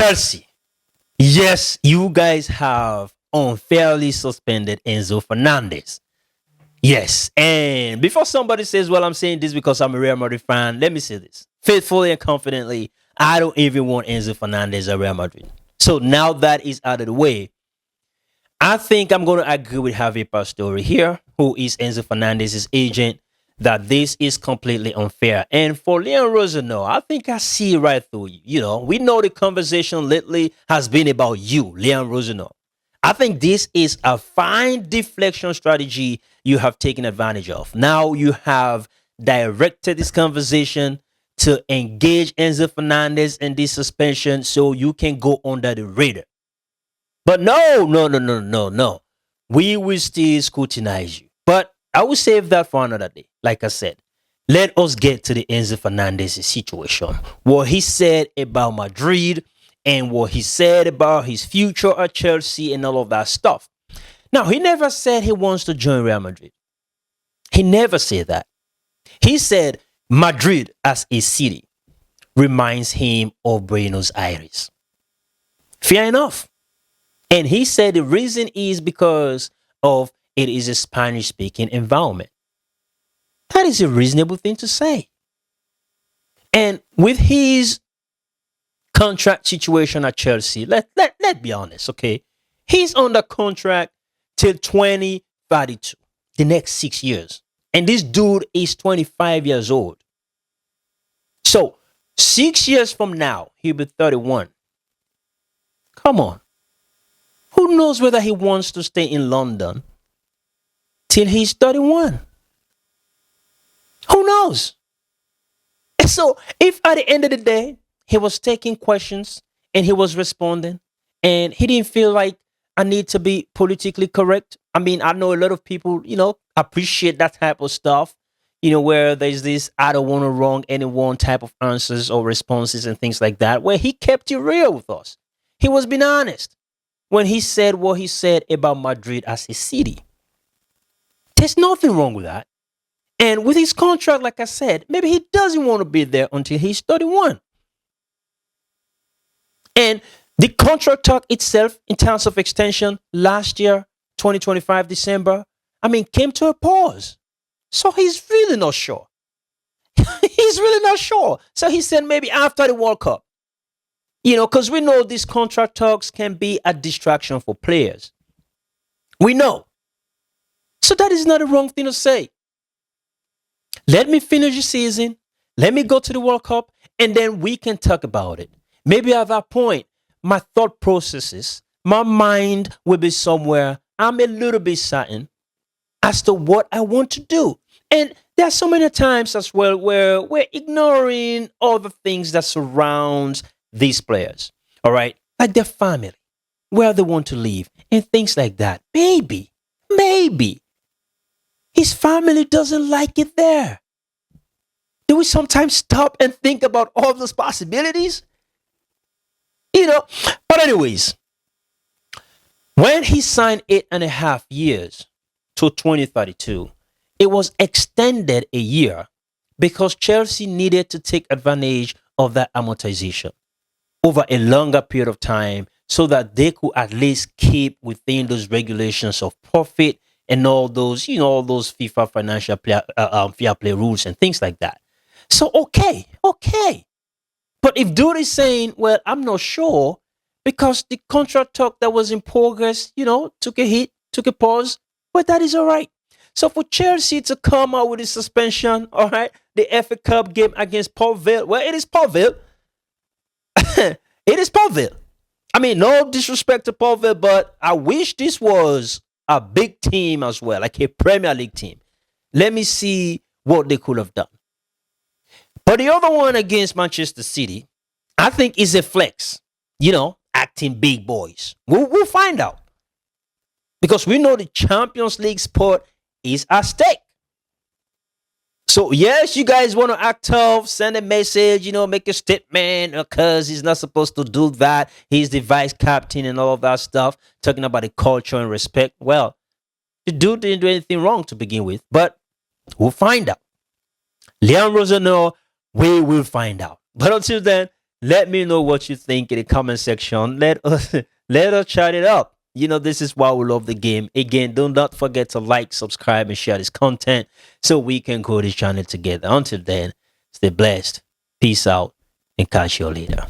Chelsea. Yes, you guys have unfairly suspended Enzo Fernandez. Yes. And before somebody says, well, I'm saying this because I'm a Real Madrid fan, let me say this. Faithfully and confidently, I don't even want Enzo Fernandez at Real Madrid. So now that is out of the way, I think I'm going to agree with Javier Pastore here, who is Enzo Fernandez's agent, that this is completely unfair. And for Leon Rosano, I think I see right through you. You know, we know the conversation lately has been about you, Leon Rosano. I think this is a fine deflection strategy you have taken advantage of. Now you have directed this conversation to engage Enzo Fernandez in this suspension so you can go under the radar. But no, no, no, no, no, no. We will still scrutinize you. But I will save that for another day. Like I said, let us get to the Enzo Fernandez situation. What he said about Madrid and what he said about his future at Chelsea and all of that stuff. Now, he never said he wants to join Real Madrid. He never said that. He said Madrid as a city reminds him of Buenos Aires. Fair enough. And he said the reason is because of it is a Spanish-speaking environment. That is a reasonable thing to say. And with his contract situation at Chelsea, let's be honest, okay? He's under contract till 2032, the next 6 years. And this dude is 25 years old. So 6 years from now, he'll be 31. Come on. Who knows whether he wants to stay in London till he's 31? Who knows? And so if at the end of the day, he was taking questions and he was responding and he didn't feel like I need to be politically correct. I mean, I know a lot of people, appreciate that type of stuff, where there's this I don't want to wrong anyone type of answers or responses and things like that, where he kept it real with us. He was being honest when he said what he said about Madrid as a city. There's nothing wrong with that. And with his contract, like I said, maybe he doesn't want to be there until he's 31. And the contract talk itself, in terms of extension, last year, 2025 December, came to a pause. So he's really not sure. He's really not sure. So he said maybe after the World Cup. Because we know these contract talks can be a distraction for players. We know. So that is not a wrong thing to say. Let me finish the season. Let me go to the World Cup, and then we can talk about it. Maybe at that point, my thought processes, my mind will be somewhere I'm a little bit certain as to what I want to do. And there are so many times as well where we're ignoring all the things that surround these players. All right? Like their family, where they want to live, and things like that. Maybe his family doesn't like it there. Do we sometimes stop and think about all those possibilities? But anyways, when he signed 8.5 years to 2032, it was extended a year because Chelsea needed to take advantage of that amortization over a longer period of time so that they could at least keep within those regulations of profit and all those, all those FIFA financial fair play rules and things like that. So, okay. But if dude is saying, well, I'm not sure because the contract talk that was in progress, took a hit, took a pause, but that is all right. So for Chelsea to come out with a suspension, all right, the FA Cup game against Port Vale, well, it is Port Vale. It is Port Vale. No disrespect to Port Vale, but I wish this was a big team as well, like a Premier League team. Let me see what they could have done. But the other one against Manchester City, I think is a flex. Acting big boys. We'll find out. Because we know the Champions League spot is at stake. So, yes, you guys want to act tough, send a message, make a statement, because he's not supposed to do that. He's the vice captain and all of that stuff, talking about the culture and respect. Well, the dude didn't do anything wrong to begin with, but we'll find out. Leon Rosano, we will find out. But until then, Let me know what you think in the comment section. Let us let us chat it up. You know, this is why we love the game. Again, do not forget to like, subscribe, and share this content so we can grow this channel together. Until then, stay blessed. Peace out and catch you later.